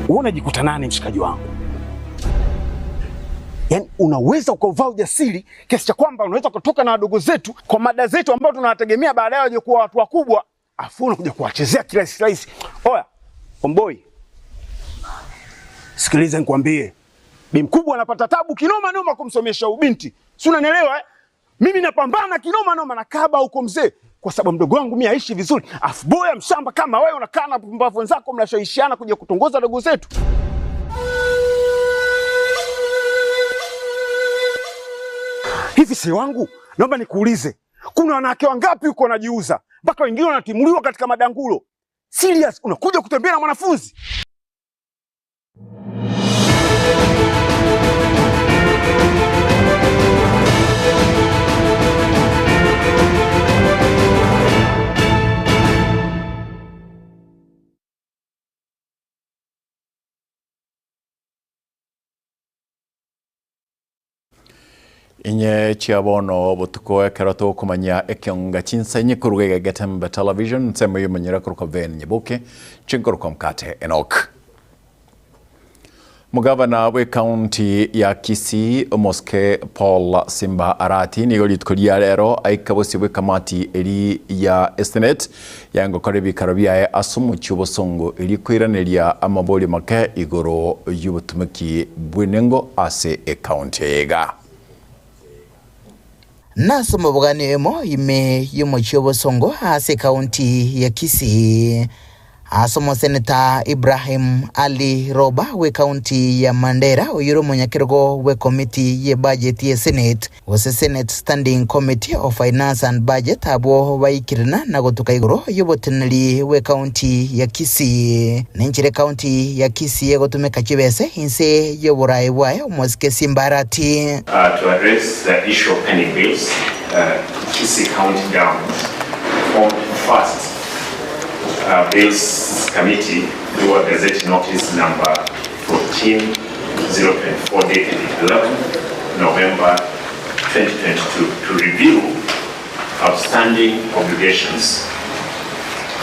Wewe unajikuta nani mshikaji wangu? Yaani unaweza ukavaa ujasiri kiasi cha kwamba unaweza kutoka na wadogo zetu kwa mada zetu ambao tunawategemea baadaye waje kuwa watu wakubwa, afu unakuja kuwachezea kirahisi rahisi. Oya, Omboi. Sikiliza nikwambie. Bi mkubwa anapata tabu kinoma noma kumsomesha ubinti. Si unanielewa eh? Mimi napambana kinoma noma na kaba huko mzee kwa sababu mdogo wangu mimi aishi vizuri. Afu boya mshamba kama wewe unakaa na pumbavu wenzako mnashawishiana kuja kutongoza dogo zetu. Hivi si wangu, naomba nikuulize. Kuna wanawake wangapi huko wanajiuza? Mpaka wengine wanatimuliwa katika madangulo. Serious, unakuja kutembea na mwanafunzi? Inye chiabono butuko ekerato kumanya Ekeonga Chinsa Inye kuruga Getembe Television nsema yumanyira kuruka ven nyebuke chinkuruka Mkate Enock. Mugavana we county ya Kisii Moske Paul Simba Arati nigo litkulia lero aikabosi we kamati eri ya Senate yango korebi karabia asumu chubosongo eri kwiraneria amaboli make igoro yubutumiki bwenengo ase Ekeonga. Naso mabuganemo ime yumochobo songo ase kaunti ya Kisii. Asomo Senator Ibrahim Ali Roba we kaunti ya Mandera uyuro monyakirgo we committee ye budget ye Senate wase Senate Standing Committee of Finance and Budget abo baikirina na gotuka igoro yobotenali we kaunti ya Kisii. Nenchire kaunti ya Kisii yegotumeka chibese inse yoborai wae Moske Simba Arati. To address the issue of pending bills, Kisii County Government formed first Bills Committee through a Gazette Notice number 14/024 dated 11 November 2022 to review outstanding obligations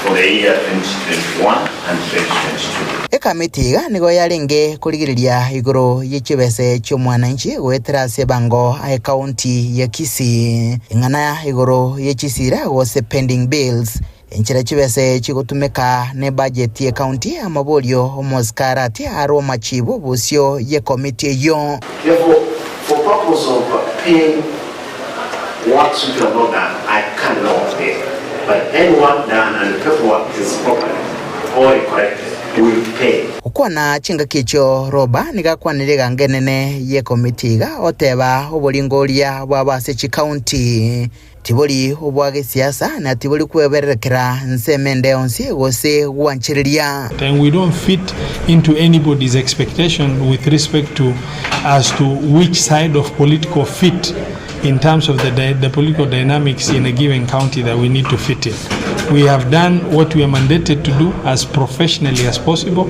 for the year 2021 and 2022. Ekamitiga nigo yarenge kurigiriria igoro yechibese cy'umwananchi wetera sebango a county ya Kisii. Ingana igoro yechisira wose pending bills. Enchira chibese chigutumeka ne budget ye county amabolio Moskarati aro machibo busio ye committee yo. Therefore, for purpose of paying what should have not done, I cannot pay. But any work done and the paperwork is properly or corrected, will pay. Ukwana chinga kicho Roba nigakwanirega ngenene ye committee ga oteba obolingolia bwabase chi county. Tiboli obwage siasa na tiboli kweberekera nsemende onsi gose wanchiriria. And we don't fit into anybody's expectation with respect to as to which side of political fit in terms of the political dynamics in a given county that we need to fit in. We have done what we are mandated to do as professionally as possible.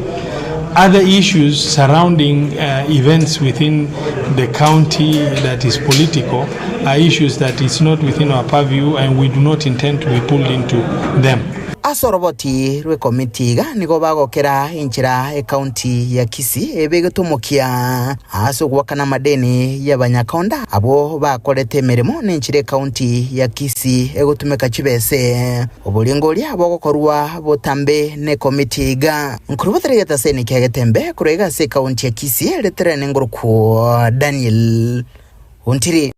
Other issues surrounding events within the county that is political are issues that is not within our purview and we do not intend to be pulled into them. Asoroboti rwe committee ga nigo bagokera inchira e county ya Kisii ebegetumokia aso gwakana madeni y'abanyakonda abo bakorete mirimo n'inchire county ya Kisii egotumeka chibese obulingolia abo gokorwa botambe ne committee ga nkurubatereta seni Getembe kurega se county ya Kisii leterene ngoruko Daniel Untiri.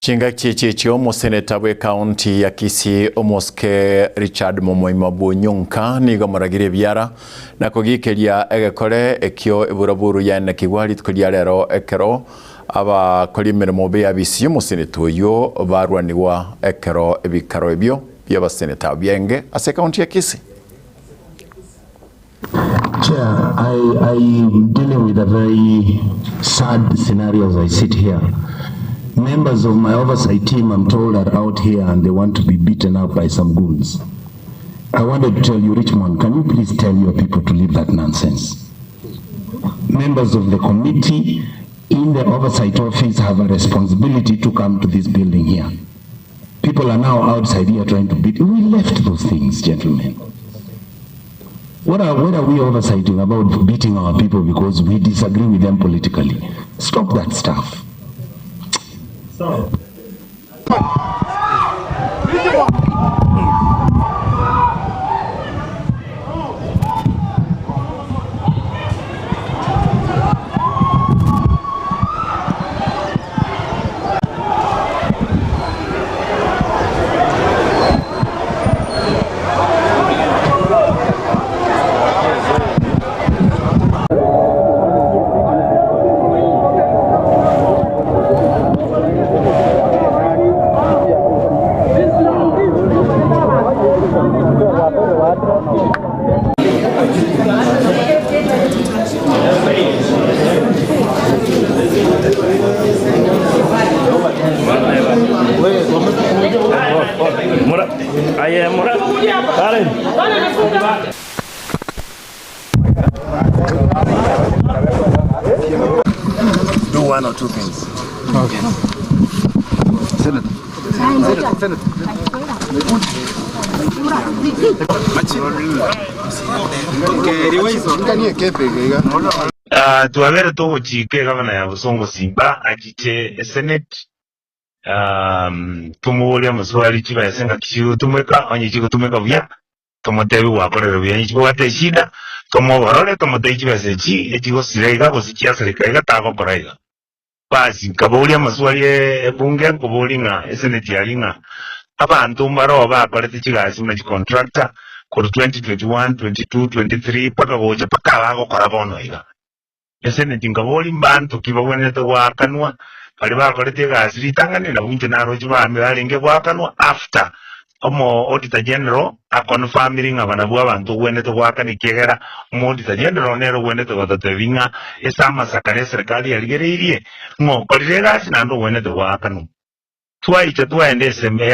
Chinga chichi omo seneta we county ya Kisii Moske Richard Momoima Bunyunka nigo maragire biara na kugikeria egekore ekyo eburaburu yana kigwari tkulia lero ekero aba koli mirimo be abisi mu seneta yo barwaniwa ekero ebikaro ebyo byaba seneta byenge ase county ya Kisii. Chair, I'm dealing with a very sad scenario as I sit here. Members of my oversight team, I'm told, are out here and they want to be beaten up by some goons. I wanted to tell you, Richmond, can you please tell your people to leave that nonsense? Members of the committee in the oversight office have a responsibility to come to this building here. People are now outside here trying to beat. We left those things, gentlemen. What are we oversighting about beating our people because we disagree with them politically? Stop that stuff. So. Do one or two things. Okay. Senator. Tuavere to chike gavana ya Busongo Simba achiche Senate tumuolia maswali chiba yasenga kishu tumweka onye chiko tumweka vya tomotebi wakorero bya nyichiko wate shida tomoborole tomotei chiba sechi echiko sirega kosikia serikali tago koraiga basi kabolia maswali bunge kubolinga Senate yalinga abantu mbaro bakorete chigasi na contractor ko 2021 22 23 paka goje paka bago korabono iga Senate ngaboli mbantu kibawene wakanwa bali bakorete gasi litangane na bunje naro chiba miralenge wakanwa after omo auditor general confirming abanabu abantu wene wakani kigera omo auditor general nero wene watatevinga esama sakare serikali yaligereirie ngo kolire gasi nando wene wakanwa twaite twaende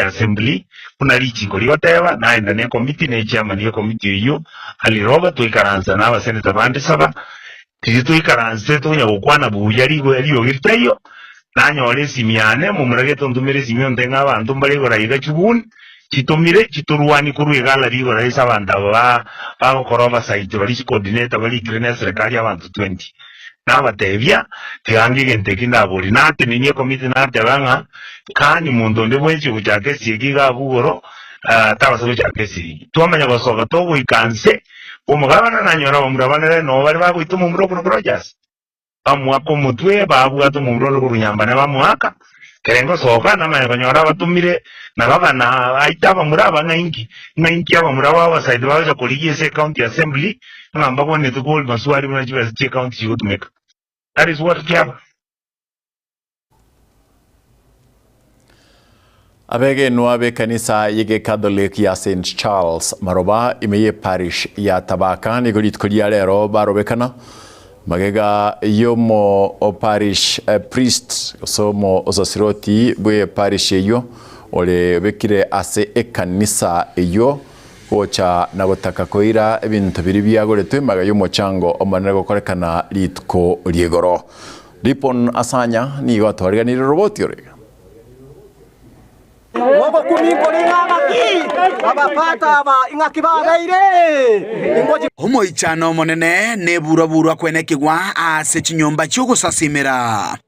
assembly kuna lichi koliotewa na enda ne committee ne chairman yo committee iyo aliroba tuikaranza na abaseneta bande saba tuikaranze tunya ukwana buyari go yaliyo giteyo nanyore simiane mumurage tondumire simio ndenga abantu mbali goraiga chubun chitumire chituruani kuruigala rigo raisa banda ba koroba site bali coordinator bali krene serikali abantu 20 na batebya tiangi gente kinabuli nate ninye committee nate banga kani mundo ndebwenchi kuchake sigiga bugoro tabaso chake siri twamanya basoga to wikanse umugabana nanyora bamurabana no bali bagwituma umuro kuno projects amwako mutwe babuga to mumuro kurunyambana bamwaka kerengo soka na manya kanyora batumire na babana aitaba muraba ngaingi abamuraba basaide baje kuligiye county assembly ngamba bone to gold maswari muna chiba county yutumeka. That is what happened. Abege nuabe kanisa yege Catholic ya St. Charles maroba imeye parish ya Tabaka nigolit kulia lero barobekana magega yomo o parish priest somo osasiroti bwe parish yo ole bekire ase ekanisa yo kocha na gutaka koira ebintu biri byagoretwe magayo mochango omanera gokorekana litko liegoro Ripon asanya ni gotwariga ni roboti orega Wako kumingolina maki abapata aba ingakibareire Omoichano monene nebura kwenekigwa ase chinyomba cy'ogusasimira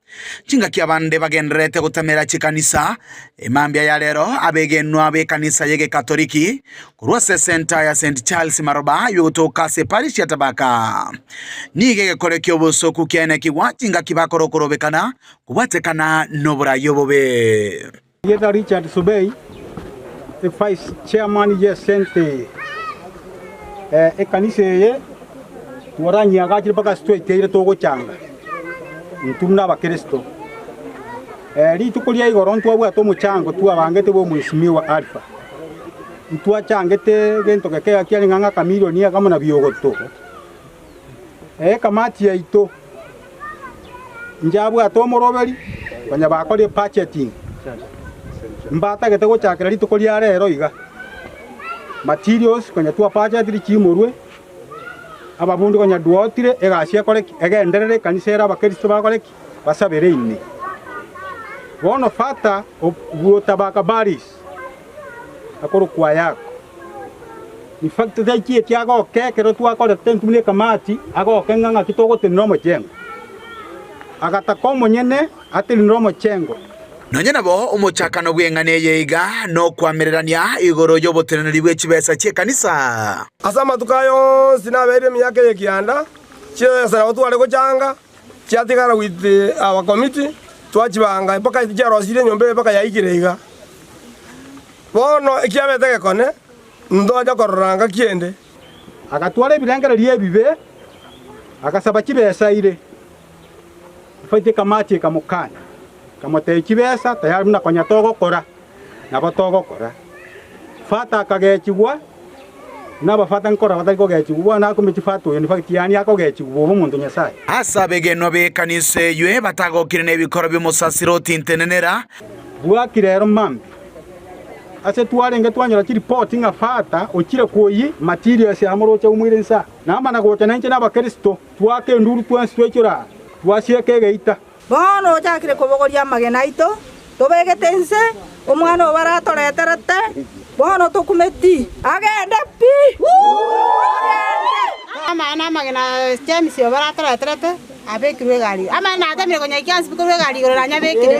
chingaki abande bagenderete gutamera chikanisa emambya ya lero abegenwa be kanisa yege katoliki kurwase center ya St. Charles maroba yotoka se parish ya Tabaka nigege korekyo bosoku kenekigwa chingaki bakorokorobekana kubatekana nobura yobobe Yeda Richard Subei, the vice chairman ye sente kanisa ye waranyi agachira paka straight ile togo changa ntumna ba Kristo litukulia igoro ntwa to muchango tu abangete bo mwesimiwa alfa ntwa changete gento keke akiali nganga kamilioni kama na biogoto kamati ya ito njabu atomoroberi banya bakole budgeting mbata gete gochakira litukulia rero iga materials kwenye tuwa budget chimurwe ababundu kwenye duotire egashia koreki egenderere kanisera abakristo bakoreki basabere ine bono fata obuotabaka baris akoro kwa yako in fact they kie tiago kekero twakore tentumile kamati ago kenganga kitogo tinromo chengo agatako monyene atirinromo chengo nonye nabo umuchakano bw'eng'ane iga no kwamererania igoro y'obuteneri bw'ekibesa ky'ekanisa asama tukayo sinabere myaka yekianda kyesera otwale gochanga kyatigara with our committee twachibanga mpaka kyarosire nyombe mpaka yaikire bono ekiabetege kone ndoja kororanga kiende agatwara ebirengero lyebibe agasaba kibesa ire faite kamati kamukana kamote kibesa tayari muna konya togokora nabo togokora fata akagechigwa nabafata nkora batagogechigwa nakomechifata oyo nifakitiani akogechigwa omuntu nyasaye asabegeno b'ekanisa eyo batagokire n'ebikoro by'omusasiro tintenenera bwakirero mambi ase twarenge twanyora kiripoti nga fata okire koyi materials amoroche umwire nsa namana gocha nanche n'abakristo twake nduru twansi twekira twasieke geita bono jakire kobogoria magena ito tobegetense omwana obaratoreterete bono tokumeti agende pi amana magena James obaratoreterete abekirwe gari amana atamire konya ikansi bikorwe gari goranya bekire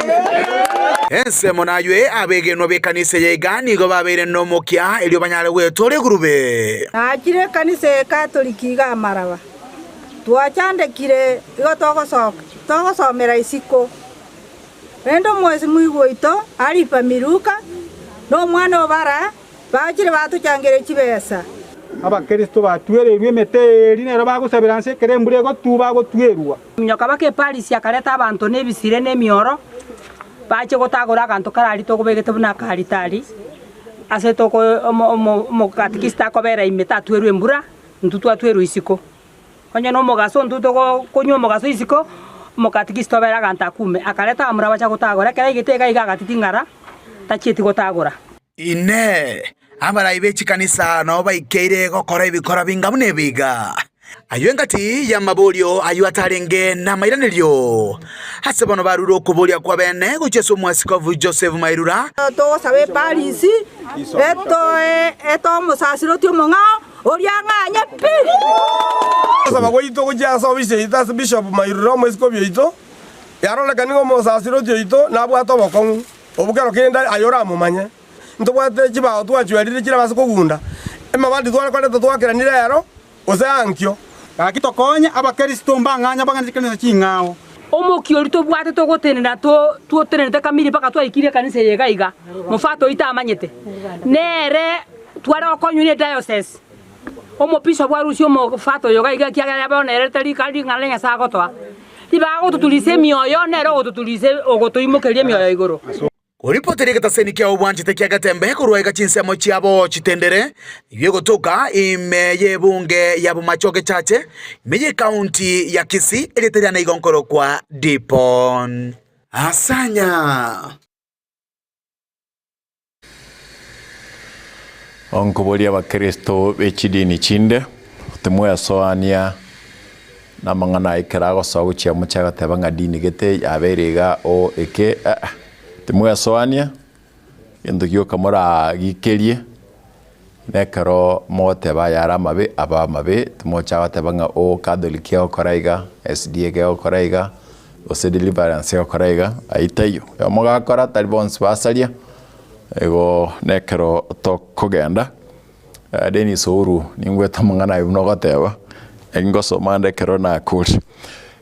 ensemo nayo abegeno b'ekanisa yegani go babere nomokia elio banyale wetore gurube akire kanisa katoliki ga maraba twachandekire igo togosomera isiko rendo mwezi mwigwito alipa miruka no mwana obara bakire batuchangere kibesa abakristo batwererwe meteri nero bagusabira nse kerembure go tuba go twerwa nyoka bake Paris yakareta abantu nebisire n'emioro bache gotagora kanto karari togobegete buna karitari ase toko mo katikista kobera imeta twerwe mbura ntutwa twerwe isiko konye no mogaso ntuto konyo mogaso isiko mokatikista bera kanta kume akareta amura bacha gotagora kera igitega igagatitingara tacheti gotagora ine abarayi b'ekikanisa nabo baikeire gokora ebikora bingamu nebiga ayo engati y'amabolyo ayo atarenge n'amairaniryo hase bono barura okubolya kwa bene guchesa omwasikovu Joseph Mairura togosabe Paris eto omusasiro ty'omong'ao oriang'anye pi asaba goito gochasa obisheita Bishop Mairura omwasikovu yoito yarolekani omusasiro yoito nabwata obokong'u obukero kenda ayora amumanye ntobwate chibao twachwerire kira basikogunda emabandi twakorete twakiranire ero oseankyo akitokonya abakristo mbang'anya baganzikanisa ching'ao omokio rito bwate togotenera tuotenete kamiri paka twaikire kanisa yegaiga mufato itamanyete nere twara okonyune diocese omopiso bwarucio mufato yogaiga kiagera yabonerete likali ng'alenya sagotwa tibago tutulise mioyo nero gotutulise ogotoimokerie mioyo igoro Uripoteri gataseni kia ubwanjite kia Getembe kuruaiga Chinsa mochiabo chitendere ibyo gotoka imeye bunge ya bumachoge chache imeye kaunti ya Kisii elitejana igonkoro kwa Dipon Asanya onkobolia bakristo b'ekidini chinde temwe soania na mangana ikarago sawu chia muchaga tebanga dini gete yaberega o eke temwe soania yendo gyo kamora gikerie nekaro mote ba yara mabe aba mabe tmochaga tebanga o catholic ya koraiga SDA ya koraiga o se deliverance ya koraiga aitayo yamoga kora talibons basalia ego nekero to kogenda Denis Ouru ningwe tamangana ibnogoteba engoso mande kerona kuri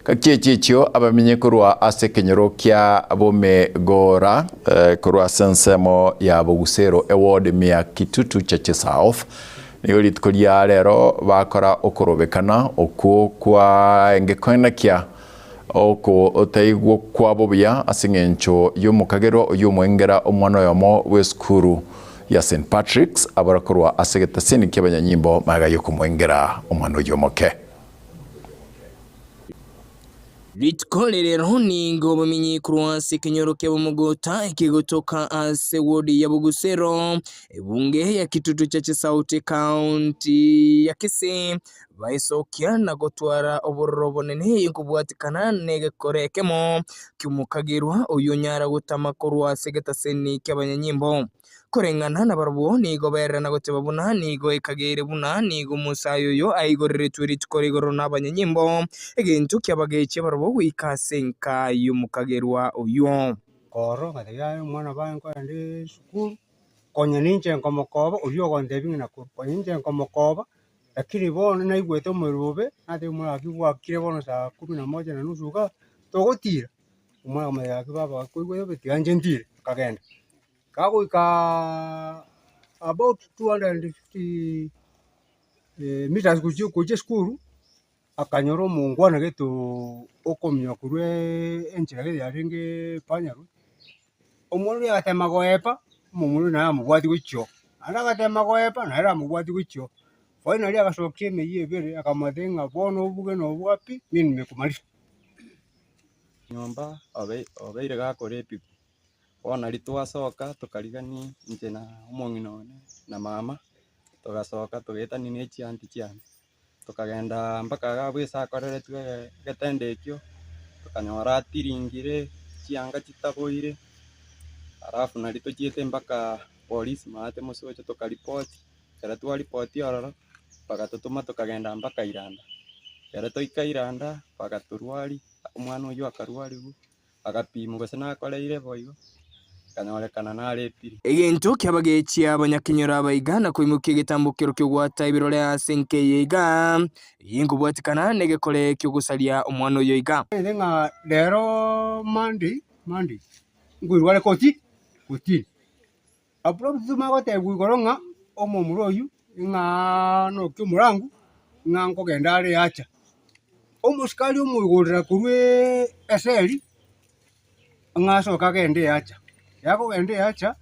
kakiechichio abamenye kurwa ase kenyoro kya abome gora kurwa sensemo ya bogusero award mia kitutu chache south niyo litkolia lero bakora okorobekana okuo kwa engekwenda kya oko otaigwo kwa bobia asingencho yomukagero yomwengera omwana yomo weskuru ya St Patrick's abarakorwa asegeta seni kyabanyanyimbo magayo kumwengera omwana yomoke Litkolero ningo bumenyi kurwasi kenyoro kya bumugota ikigotoka ase wodi ya Bugusero ebunge ya kitutu cha South County ya Kisii baisokya na gotwara obororo bonene yokubwatikana negekorekemo kyumukagirwa uyonyara gutama kurwasi geta seni kyabanyanyimbo kurengana na barabo nigo berana goteba buna nigo ikagere buna nigo musayo yo aigorere twirituko rigoro n'abanyanyimbo egintu kyabageke barabo wikasenka y'umukagerwa uyo koro ngataga mwana banko ndi sukuru konya ninje ngomokoba uyo gondebi na konya ninje ngomokoba lakini bono naigwete umurube ate umuraki gwakire bono saa 11:30 ga togotira umwana mayaki baba kwigwe betiyanje ndire kagenda kagoika about 250 meters kuche skuru akanyoro mungwana geto okomya kurwe enchira ge yaringe panyaru omuru yatema goepa mumuru na mubwati gwicho gatema goepa na era mubwati gwicho finally agasokie meye bere akamadenga bono buge no bwapi mimi nimekumalisha nyomba obeire gakore pipi bona ritwasoka tukarigani nje na umong'inone na mama tugasoka tugetani ne chianti tukagenda mpaka gabwisa akorere twe getendekyo tukanyora tiringire chianga chitaboire arafu na ritochiete mpaka polisi maate musocho tukaripoti kera twaripoti ororo bakatutuma tukagenda mpaka Iranda kera toika Iranda bakaturwari umwana uyu akarwari agapimo gose nakoreire boyo kanyorekana narepire egintu kyabageki abanyakinyora abaigana kwimukia gitambukiro kyogwata ibirore asenke yiga yingubwatikana negekore kyogusaria umwana uyu yiga nga lero mandi ngwirware koti aprobituma gote gwigoronga omomuro uyu nga no kyumurangu nga nkogenda ari acha omusikali omugorera kurwe eseri nga soka gende acha yako gende acha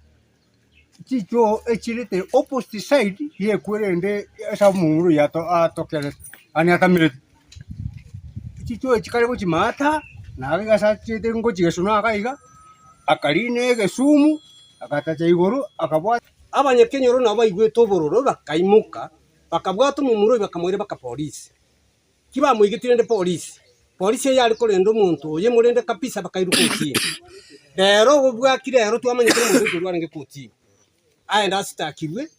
chicho echirete opposite side ye kwerende esa mumuru yato atokere ani atamire chicho echikale ko chimata na gasa chete ngo chigesuna akaiga akaline gesumu akatacha igoro akabwa abanyekenyoro nabo igwe tobororo bakaimuka bakabwata mumuru bakamwire baka polisi kiba muigitirende polisi yari korenda umuntu ye murende kapisa bakairukukiye rero ubwakire rero twamanyikire mu rwego rwange kuti aenda asitakirwe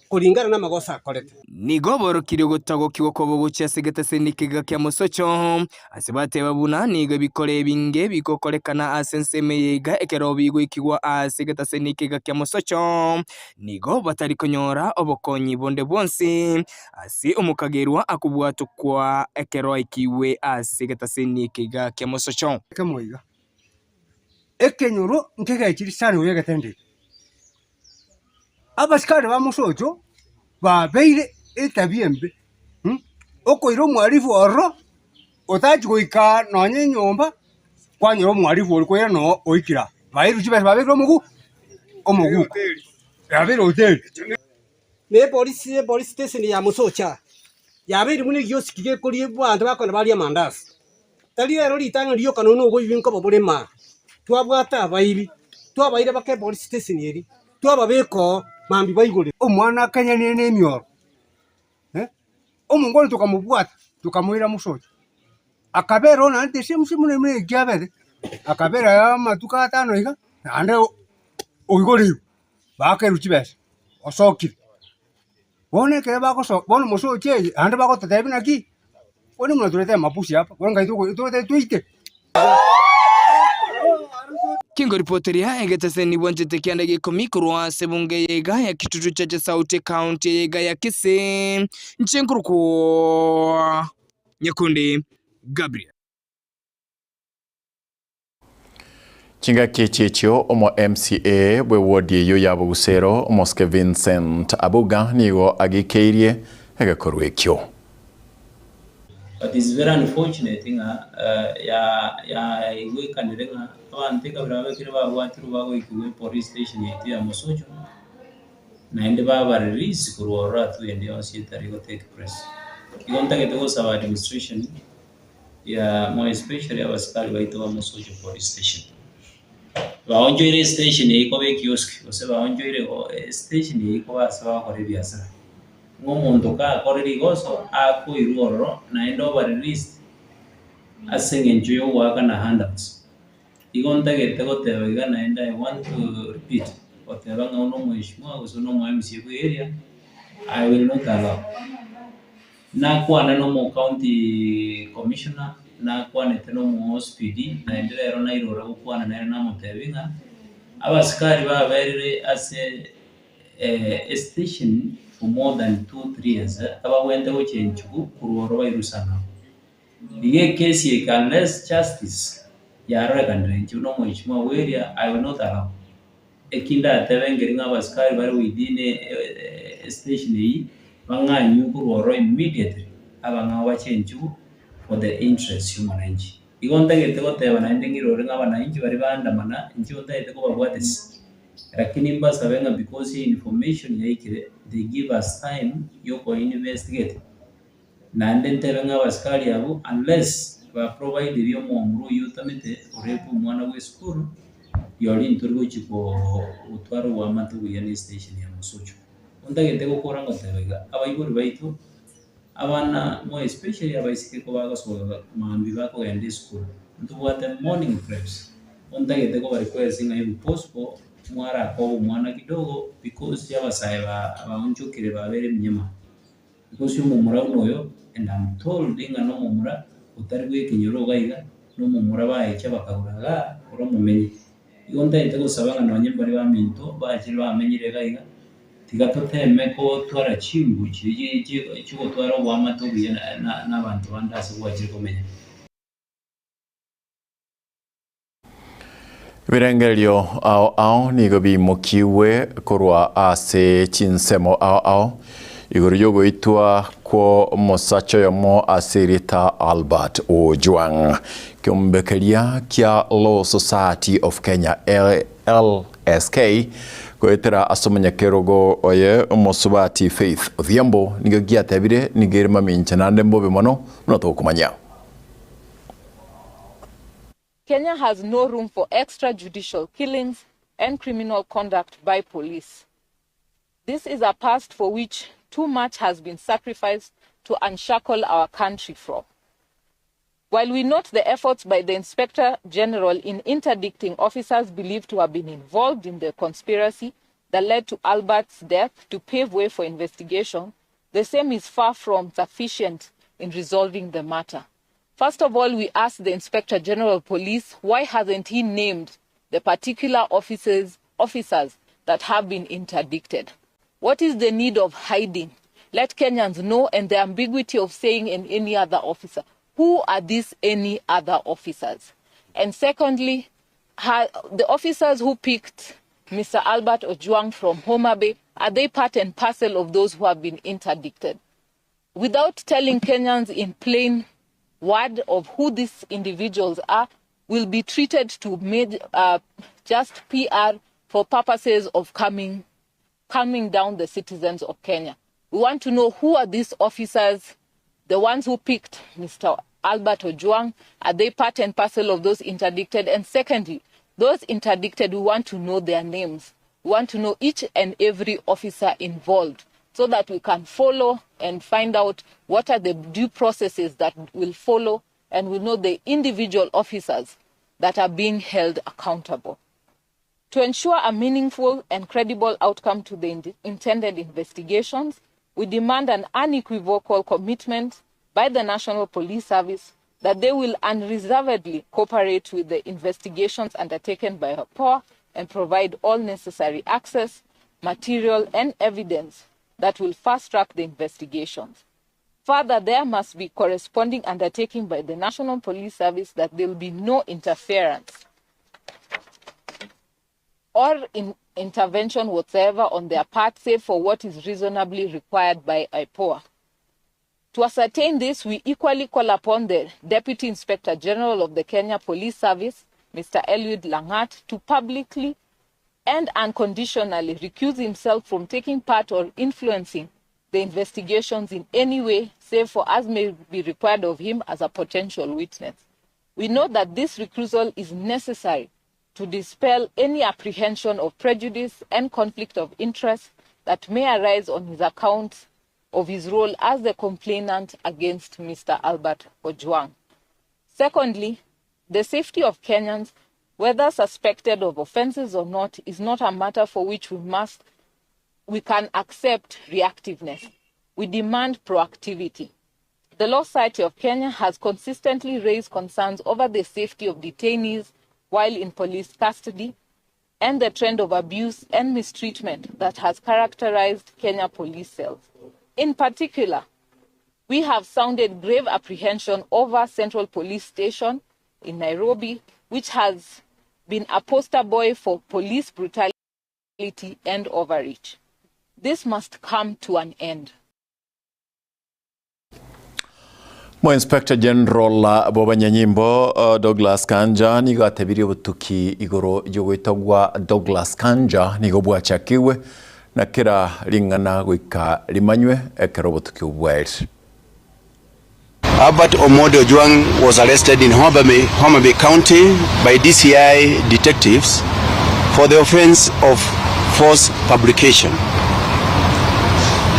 kuringana n'amagosa akorete nigoboro kiri gutago kigoko bugucha segetese nikiga kya musocho asibate babuna niga bikore binge bikokorekana asenseme yiga ekerobigo ikigwa asegetese nikiga kya musocho nigo batari konyora obokonyi bonde bonsi asi umukagerwa akubwatu kwa ekero ikiwe asegetese nikiga kya musocho kemoiga ekenyoro nkega ikiri sana uye gatende abasikari ba musocho babeire etabiembe okoiro mwarifu oro otachi goika nonye nyomba kwanyoro mwarifu ori kwera no oikira bairu chibe babiro omugu yabiro hotel ne polisi station ya musocha yabiri mune gyosi kige kuri bwantu bakona bali amandasi tali rero litanga liyo kanono ugo yinko babulema twabwata abairi twabaire bake polisi station yeri twababeko mambi bayigole omwana akanyane n'emyoro omungole tukamubwata tukamwira musocho akabera ona ante simu nemwe gyabere akabera ya matuka atano iga ande oyigole bakerukibese osokire bone kere bakoso bone musoche ande bakotatebi naki bone muna turete mapusi hapa bone ngaitu turete tuite Kingo ripoteria egeteseni bwantete kianda gikomikro sebunge yega ya kitutu cha Sauti County yega ya Kisii nchenkuruko Nyakundi Gabriel Chinga kichichio omo MCA bwe wodi yo yabo gusero Moske Vincent Abuga nigo agikeirie egakorwekyo. But it's very unfortunate ya igwe kandirenga abantu kabirabe kire babwatiru bago ikwe police station yetu ya Musocho na ende baba release kurora tu ende ositari go take place igonta ke tego sawa administration ya mo especially abaskari baito wa Musocho police station baonjoire station iko be kiosk ose baonjoire station iko basaba kore biasa ngomuntu ka kore goso ako iroro na endo ba release asengenjo yo waka na handouts igonta que tego te oiga na enda I want to repeat oteba ng'ao no mheshimiwa gose no MCA ku area, I will not allow. Nakwana no mo county commissioner, nakwana no mo SPD, na endelea na irora gukwana na mutebinga. Abasikari baberire as a station for more than 2-3 years. Abawende go change kuruoro bairusana. Bige case unless justice ya rekandre no mheshimiwa weria, I will not allow. Ekinda tebengeringa abasikari bari within a station hii banganyu kuruoro immediately abanga wa change for the interest y'umunanchi. Igonda gete goteba na ndingiro nga abananchi bari bandamana inchi ondete ko babwatesi. Lakini mbasa benga because information yaikire, they give us time yoko investigate. Na ndente nga abasikari abo unless ba provide byo mu yutamite urepu mwana we school yori nturgo chiko utwaro wa matu ya station ya Musocho. Ondagete gukora ngotebega abayiburi baitu abana mo especially abaisike ko bagasoga mambi bako ya school. Ntubwate morning preps. Ondagete ko bari kwezi ngai possible mwara ko mwana kidogo because yabasaiba abaunchukire babere mnyema. Because y'umumura unoyo, and I'm told inga no mumura utarigwe kinyoro gaiga no mumura baecha bakaburaga oro mumenye. Igonda itego sabanga nonye bari baminto bakiri bamenyire gaiga tigatoteme ko twara chimbu chiko twara wamato n'abantu bandase bwakiri kumenya. Birengerio ao nigo bimukiwe kurwa ase chinsemo ao iguru yogo itwa ko mosacho yomo asirita Albert Ojwang kiombekeria kia Law Society of Kenya LSK goetera asomanya kerogo oye mosubati Faith Odhiambo nigo giatebire nigirima minchanande mbobe mono notokumanya. Kenya has no room for extrajudicial killings and criminal conduct by police. This is a past for which too much has been sacrificed to unshackle our country from. While we note the efforts by the Inspector General in interdicting officers believed to have been involved in the conspiracy that led to Albert's death to pave way for investigation, the same is far from sufficient in resolving the matter. First of all, we asked the Inspector General of Police why hasn't he named the particular officers that have been interdicted. What is the need of hiding? Let Kenyans know, and the ambiguity of saying in any other officer. Who are these any other officers? And secondly, the officers who picked Mr. Albert Ojwang from Homa Bay, are they part and parcel of those who have been interdicted? Without telling Kenyans in plain word of who these individuals are, will be treated to just PR for purposes of calming down the citizens of Kenya. We want to know who are these officers, the ones who picked Mr. Albert Ojwang, are they part and parcel of those interdicted? And secondly, those interdicted, we want to know their names. We want to know each and every officer involved so that we can follow and find out what are the due processes that will follow, and we know the individual officers that are being held accountable. To ensure a meaningful and credible outcome to the intended investigations, we demand an unequivocal commitment by the National Police Service that they will unreservedly cooperate with the investigations undertaken by IPOA and provide all necessary access, material, and evidence that will fast-track the investigations. Further, there must be corresponding undertaking by the National Police Service that there will be no interference or intervention whatsoever on their part, save for what is reasonably required by IPOA. To ascertain this, we equally call upon the Deputy Inspector General of the Kenya Police Service, Mr. Eliud Langat, to publicly and unconditionally recuse himself from taking part or influencing the investigations in any way, save for as may be required of him as a potential witness. We know that this recusal is necessary to dispel any apprehension of prejudice and conflict of interest that may arise on his account of his role as the complainant against Mr. Albert Ojwang. Secondly, the safety of Kenyans whether suspected of offenses or not, is not a matter for which we can accept reactiveness. We demand proactivity. The Law Society of Kenya has consistently raised concerns over the safety of detainees while in police custody and the trend of abuse and mistreatment that has characterized Kenya police cells. In particular, we have sounded grave apprehension over Central Police Station in Nairobi, which has been a poster boy for police brutality and overreach. This must come to an end. Inspector General Bobanyanyimbo Douglas Kanja nigo atebirie butuki igoro jogwitagwa Douglas Kanja nigo bwachakiwe na kira ringana gwika rimanywe ekero butuki ubwere. Albert Omodo Ojwang was arrested in Homa Bay County by DCI detectives for the offense of false publication.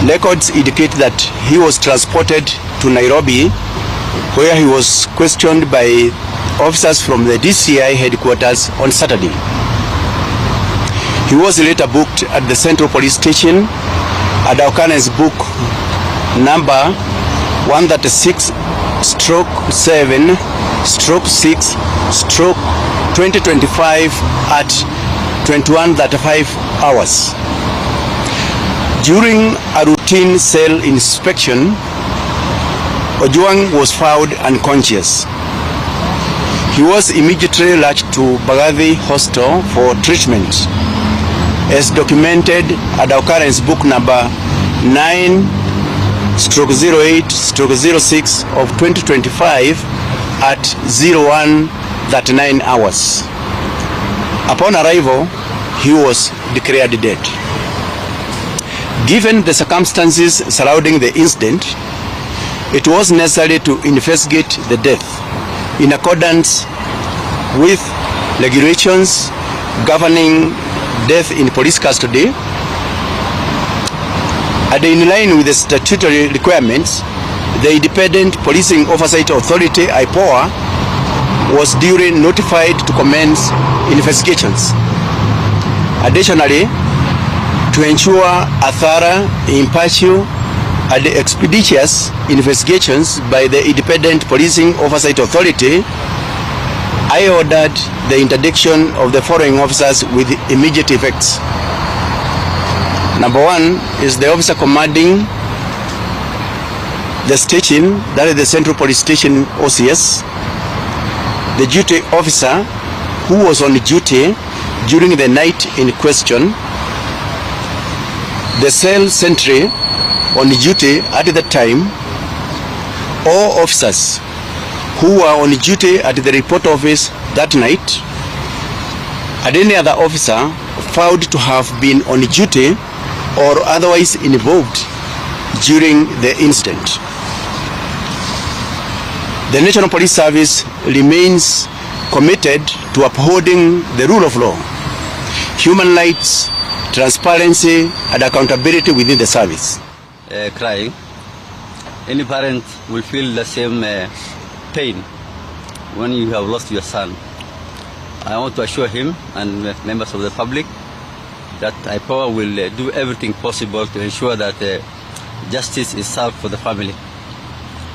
Records indicate that he was transported to Nairobi, where he was questioned by officers from the DCI headquarters on Saturday. He was later booked at the Central Police Station at the occurrence book number 136/7/6/2025 at 21:35 hours. During a routine cell inspection, Ojwang was found unconscious. He was immediately rushed to Bagathi Hospital for treatment, as documented at the occurrence book number 9/08/06 of 2025 at 01:39 hours. Upon arrival, he was declared dead. Given the circumstances surrounding the incident, it was necessary to investigate the death in accordance with regulations governing death in police custody, and in line with the statutory requirements. The Independent Policing Oversight Authority (IPOA) was duly notified to commence investigations. Additionally, to ensure a thorough, impartial, and expeditious investigations by the Independent Policing Oversight Authority, I ordered the interdiction of the following officers with immediate effects. Number one is the officer commanding the station, that is the Central Police Station OCS, the duty officer who was on duty during the night in question, the cell sentry on duty at the time, all officers who were on duty at the report office that night, and any other officer found to have been on duty or otherwise involved during the incident. The National Police Service remains committed to upholding the rule of law, human rights, transparency, and accountability within the service. Crying. Any parent will feel the same pain when you have lost your son. I want to assure him and members of the public that IPOA will do everything possible to ensure that justice is served for the family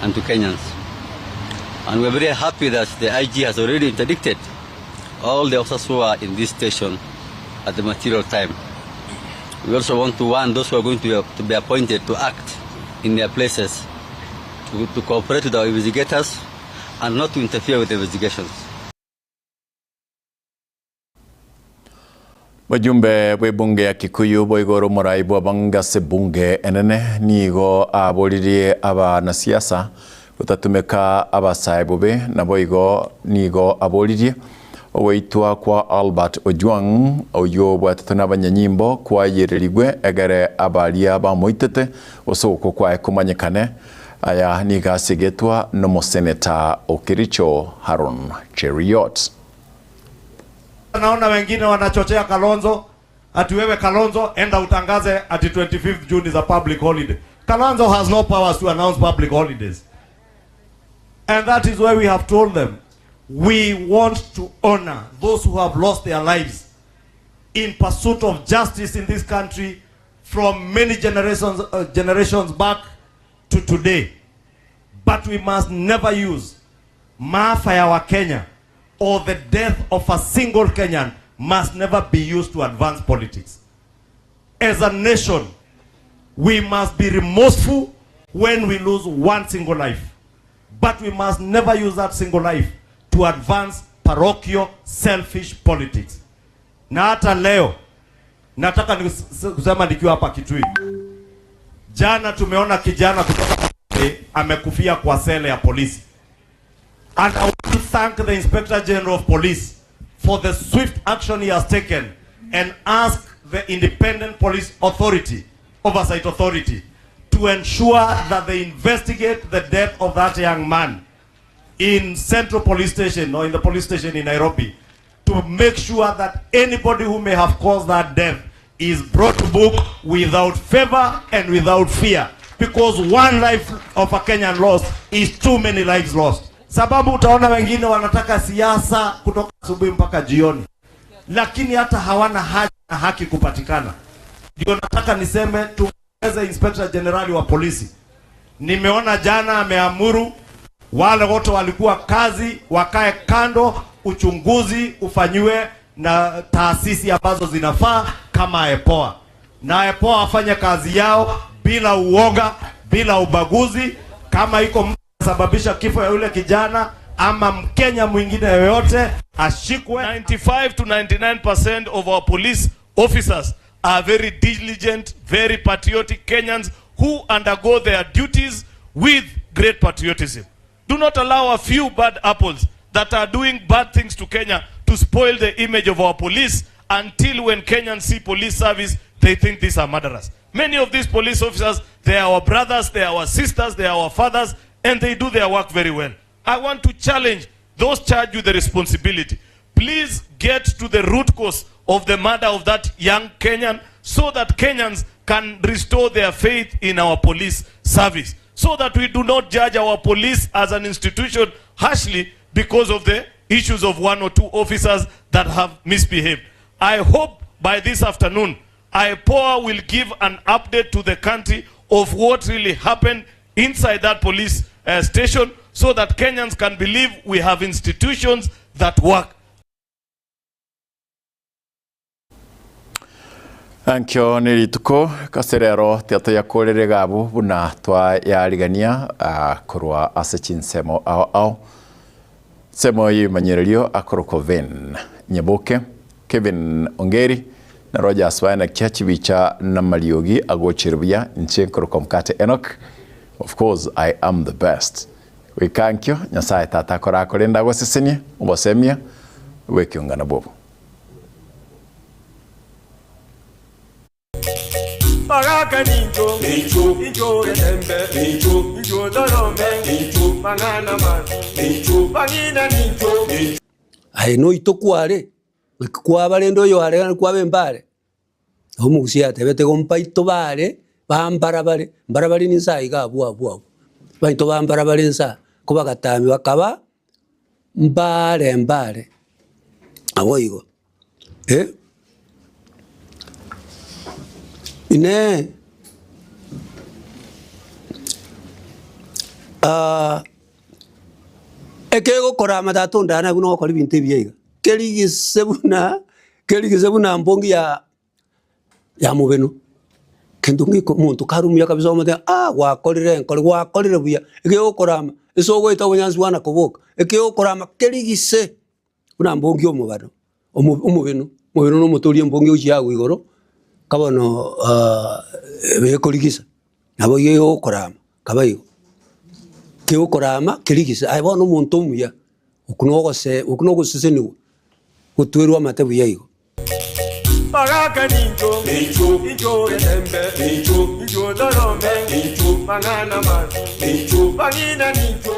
and to Kenyans. And we're very happy that the IG has already interdicted all the officers who are in this station at the material time. We also want to warn those who are going to be appointed to act in their places, to cooperate with our investigators and not to interfere with the investigations. Wajumbe bwe bunge ya Kikuyu boigoro muraibu abangase bunge enene nigo aboririe abanasiasa gutatumeka abasaibobe na boigo nigo aboririe oweitwa kwa Albert Ojwang oyo bwatatu n'abanyanyimbo kwa yererigwe egere abaria bamoitete osoko kwa kumanyekane aya nigasigetwa no seneta Okiricho Haron Cheriot. Naona wengine wanachochea Kalonzo ati wewe Kalonzo enda utangaze ati 25th June is a public holiday. Kalonzo has no powers to announce public holidays. And that is why we have told them we want to honor those who have lost their lives in pursuit of justice in this country from many generations back to today. But we must never use maafa ya wa Kenya or the death of a single Kenyan must never be used to advance politics. As a nation, we must be remorseful when we lose one single life. But we must never use that single life to advance parochial, selfish politics. Na hata leo, nataka kusema nikiwa hapa Kitui. Jana tumeona kijana kutoka amekufia kwa sele ya polisi. And I want to thank the Inspector General of Police for the swift action he has taken and ask the Independent Police Authority, Oversight Authority, to ensure that they investigate the death of that young man in Central Police Station or in the police station in Nairobi, to make sure that anybody who may have caused that death is brought to book without favor and without fear. Because one life of a Kenyan lost is too many lives lost. Sababu utaona wengine wanataka siasa kutoka asubuhi mpaka jioni, lakini hata hawana haki kupatikana. Ndio nataka niseme tuweze Inspector General wa polisi. Nimeona jana ameamuru wale wote walikuwa kazi wakae kando, uchunguzi ufanywe na taasisi ambazo zinafaa kama EPOA. Na EPOA wafanye kazi yao bila uoga, bila ubaguzi. Kama iko mtu sababisha kifo ya yule kijana ama Mkenya mwingine yoyote ashikwe. 95 to 99% of our police officers are very diligent, very patriotic Kenyans who undergo their duties with great patriotism. Do not allow a few bad apples that are doing bad things to Kenya to spoil the image of our police until when Kenyans see police service, they think these are murderers. Many of these police officers, they are our brothers, they are our sisters, they are our fathers, and they do their work very well. I want to challenge those charged with the responsibility. Please get to the root cause of the murder of that young Kenyan so that Kenyans can restore their faith in our police service. So that we do not judge our police as an institution harshly because of the issues of one or two officers that have misbehaved. I hope by this afternoon, IPOA will give an update to the country of what really happened inside that police station so that Kenyans can believe we have institutions that work. Ankyo nirituko kaserero tiato ya kolere gabu buna twa ya ligania korwa ase chinsemo ao semo yimanyererio akoroko ven nyaboke Kevin Ongeri na Roger Swaina kiachibicha na maliogi agochirubia nche koroko Mkate Enock. Of course I am the best. We kankyo nyasaye tata korako lenda gwasesenia ubosemia Ekeonga na bobo. Magaka ninjo, ninjo getembe, ninjo dorome, mangana mazu, bangina ninjo. Ai no itokware, kwa balendo yo are kwa bembare. Omugusia tebete gompaito bare, bambarabare, barabari ninsa iga abu. Baito bambarabare nsa, kuba gatami bakaba mbare. Awoigo. Ine ekego kora matatu ndana buno ko libinte biyiga keligise buna mbongi ya mubeno kendo ngiko muntu karumya kabisa omate wakorire buya ekego korama esogo ita bunyanzi wana koboka ekego korama keligise buna mbongi omubano omubeno no mutorie mbongi uchiago igoro kabono bekoligisa nabo yeyo korama kabayo kyo korama keligisa aibono umuntu umuya ukunogose niwo gutwerwa matebu yayo Magaka ninjo, ninjo getembe, ninjo dorome, mangana mazu, bangina ninjo.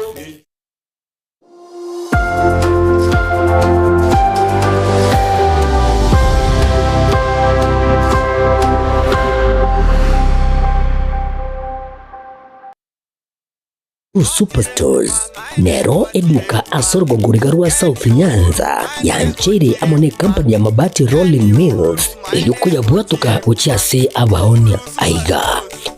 Superstores nero eduka asorgo nguriga rwa South Nyanza ya Nchiri amone company ya mabati Rolling Mills yuko ya bwatuka uchiase abaonia aiga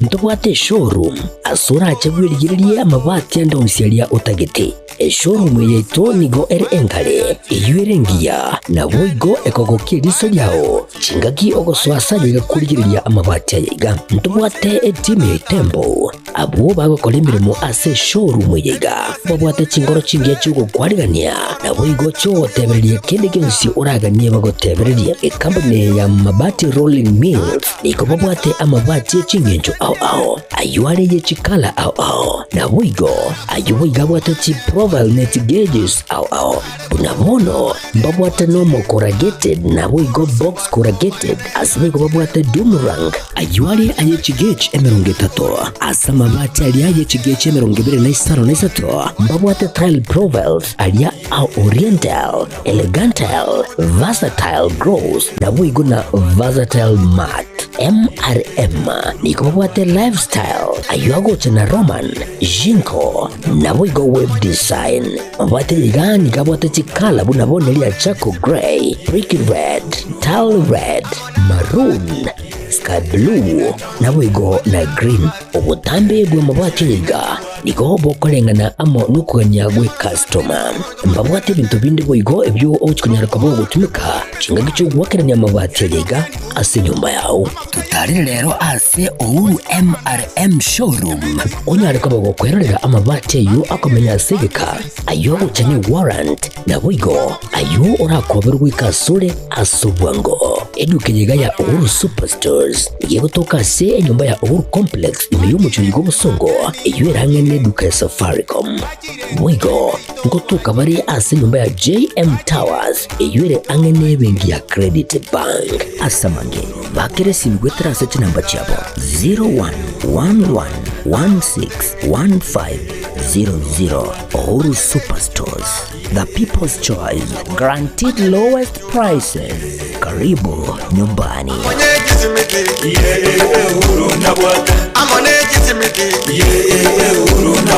ntobwate showroom asura achabwirigiriye amabati andonsialia utagete showroom yeto nigo engale yuerengia na boigo ekogokiriso yao chingaki ogoswasa yiga kurigiriya amabati yiga ntobwate team tembo abo bagokora imirimo ase showroom yiga babwate chingoro chingiye cyugo kwarigania na boigo cyo tebereriye kende gensi uraganie bagotebereriye company ya mabati Rolling Mills niko babwate amabati chingenjo ao ayuare ye chikala ao na boigo ayuiga bwate chi profile net gauges ao unamono babwate normal corrugated na boigo box corrugated asibe babwate Dumerang ayuare aye chigage emerongetato asama mabati ali aye chigage emerongibere na isaro na isato babwate tile profiles alia au oriental elegantal versatile gross na boigo na versatile mat MRM niko babwate lifestyle ayuago chena Roman Jinko na boigo web design babwate ligani kabwate chikala buna bonelia chako gray brick red tile red maroon sky blue na boigo na green obutambe gwe mabwate liga niko bokolengana amo nukuganya gwe customer mbabwate bintu bindi boigo ebyo ochikunyara kabo gutumika chinga gicho gwakeranya mabwate liga ase nyumba yao tutari rero ase ouru MRM showroom onyare kabo gokwerera amabwate yu akomenya segeka ayo uchane warrant na boigo ayo orakoberwa kasure asubwango eduke yiga ya Ouru Superstores igiye gutoka se enyumba ya Ouru Complex imiyo mucyo gobusongo iyo erange neduka ya Safaricom boigo ngotuka bari ase nyumba ya JM Towers iyo ere ange nebengi ya Credit Bank asamange bakere simgwetera se namba chabo 0111161500 Ouru Superstores, the people's choice, guaranteed lowest prices. Karibu nyumbani. Uru na